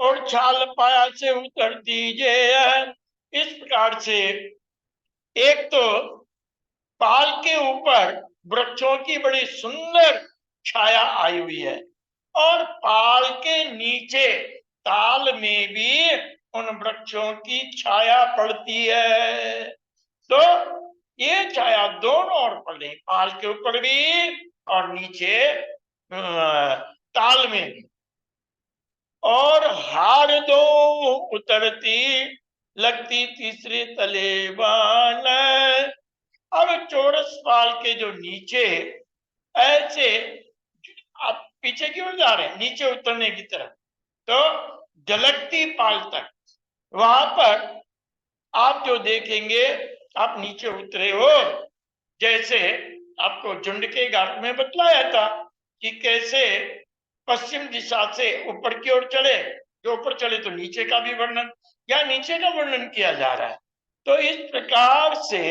और छाल पाया से उतर दीजिए। इस प्रकार से एक तो पाल के ऊपर वृक्षों की बड़ी सुंदर छाया आई हुई है, और पाल के नीचे ताल में भी उन वृक्षों की छाया पड़ती है। तो ये छाया दोनों ओर पड़ रही, पाल के ऊपर भी और नीचे ताल में भी। और हार दो उतरती लगती तीसरे तले बान। अब चौरस पाल के जो नीचे ऐसे, आप पीछे की ओर जा रहे हैं नीचे उतरने की तरफ, तो झलकती पाल तक वहां पर आप जो देखेंगे, आप नीचे उतरे हो, जैसे आपको झुंड के घाट में बतलाया था कि कैसे पश्चिम दिशा से ऊपर की ओर चले, जो ऊपर चले तो नीचे का भी वर्णन या नीचे का वर्णन किया जा रहा है। तो इस प्रकार से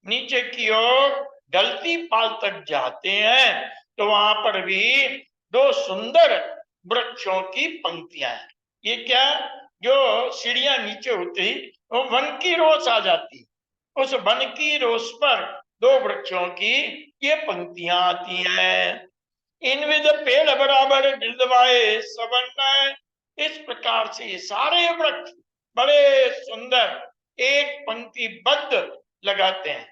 नीचे की ओर ढलती पाल तक जाते हैं, तो वहां पर भी दो सुंदर वृक्षों की पंक्तियां हैं। ये क्या, जो सीढ़ियां नीचे उतरी वो वन की रोस आ जाती, उस वन की रोस पर दो वृक्षों की ये पंक्तियां आती हैं। इन विध पेड़ बराबर गिरदवाए सबन। इस प्रकार से ये सारे वृक्ष बड़े सुंदर एक पंक्तिबद्ध लगाते हैं।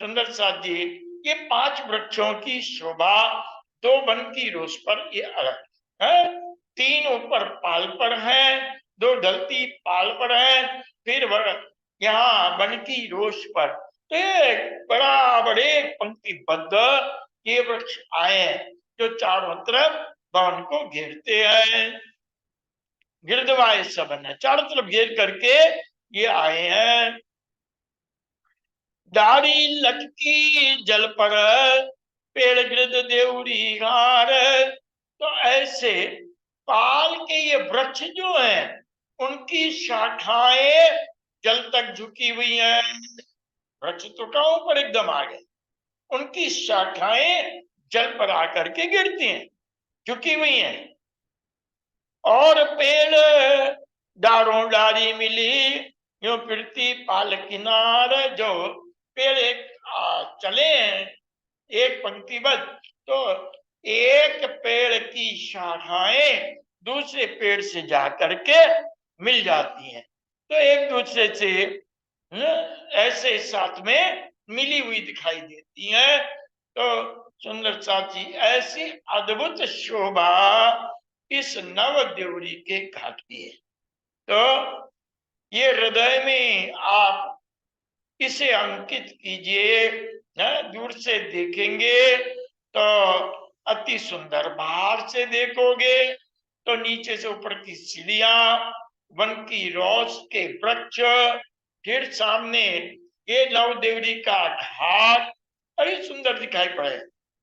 सुंदर साथ जी, ये 5 वृक्षों की शोभा दो वन की रोस पर ये अलग है। 3 ऊपर पाल पर है, 2 ढलती पाल पर है, फिर यहाँ वन की रोस पर। तो ये बड़ा बड़े पंक्तिबद्ध ये वृक्ष आए हैं, जो चारों तरफ भवन को घेरते हैं। गिरदवाए सबन है, चारों तरफ घेर करके ये आए हैं। डारी लटकी जल पर पेड़ गिरद देउरी हार। तो ऐसे पाल के ये वृक्ष जो हैं, उनकी शाखाएं जल तक झुकी हुई हैं। वृक्ष तो कहाँ ऊपर एकदम आ गए, उनकी शाखाएं जल पर आकर के गिरती हैं, झुकी हुई हैं। और पेड़ डारों डारी मिली यो फिरती पाल किनार। जो पेड़ एक चले हैं एक पंक्तिबद्ध, तो एक पेड़ की शाखाएं दूसरे पेड़ से जाकर के मिल जाती हैं, तो एक दूसरे से ऐसे साथ में मिली हुई दिखाई देती हैं। तो सुंदर साथी, ऐसी अद्भुत शोभा इस नव देवरी के घाट की है। तो ये हृदय में आप इसे अंकित कीजिए। दूर से देखेंगे तो अति सुंदर, बाहर से देखोगे तो नीचे से ऊपर की सीढ़ियां, वन की रोस के वृक्ष, फिर सामने ये नव देवरी का घाट बड़ी सुंदर दिखाई पड़े।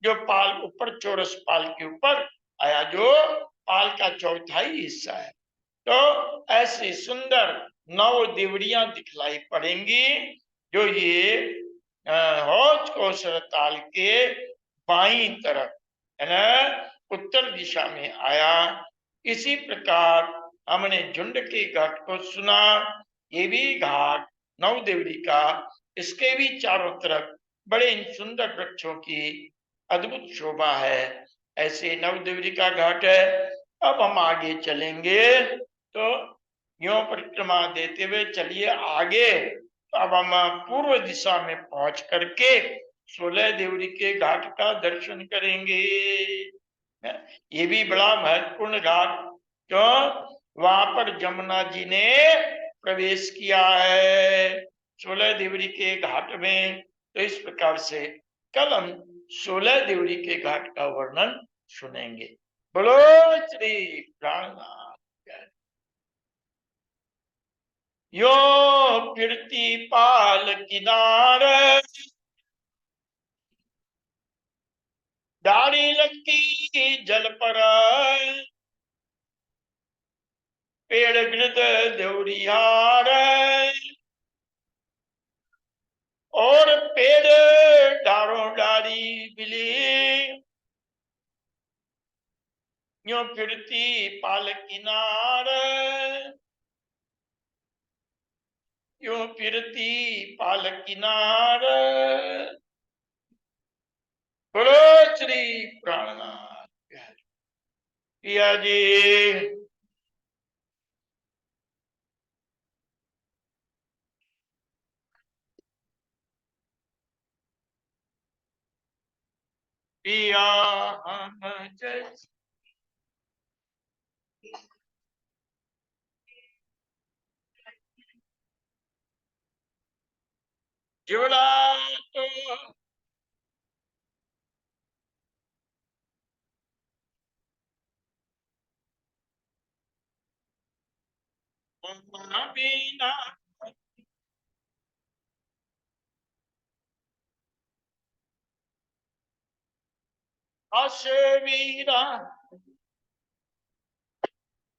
जो पाल ऊपर, चौरस पाल के ऊपर आया, जो पाल का चौथाई हिस्सा है, तो ऐसी सुंदर नव देवड़ियां दिखलाई पड़ेंगी, जो ये हौज कौशल ताल के बाई तरफ है ना, उत्तर दिशा में आया। इसी प्रकार हमने झुंड के घाट को सुना। ये भी घाट नव देवड़ी का, इसके भी चारों तरफ बड़े सुंदर वृक्षों की अद्भुत शोभा है। ऐसे नव देवड़ी का घाट है। अब हम आगे चलेंगे, तो यो परिक्रमा देते हुए चलिए आगे। तो अब हम पूर्व दिशा में पहुंच करके 16 देवरी के घाट का दर्शन करेंगे। ये भी बड़ा महत्वपूर्ण घाट, क्यों, वहां पर जमुना जी ने प्रवेश किया है 16 देवरी के घाट में। तो इस प्रकार से कल हम 16 देवरी के घाट का वर्णन सुनेंगे। बोलो श्री प्राणनाथ। यो फिरती पाल किनार डारी लगती जल पर पेड़ गिरद देवरियार। और पेड़ डारों डारी बिली यूं फिरती पाल किनार, यूं फिरती पाल किनार। बोलो श्री प्राणनाथ पिया जी। पिया हम जैसे जुड़ा तो बिना हस वीरा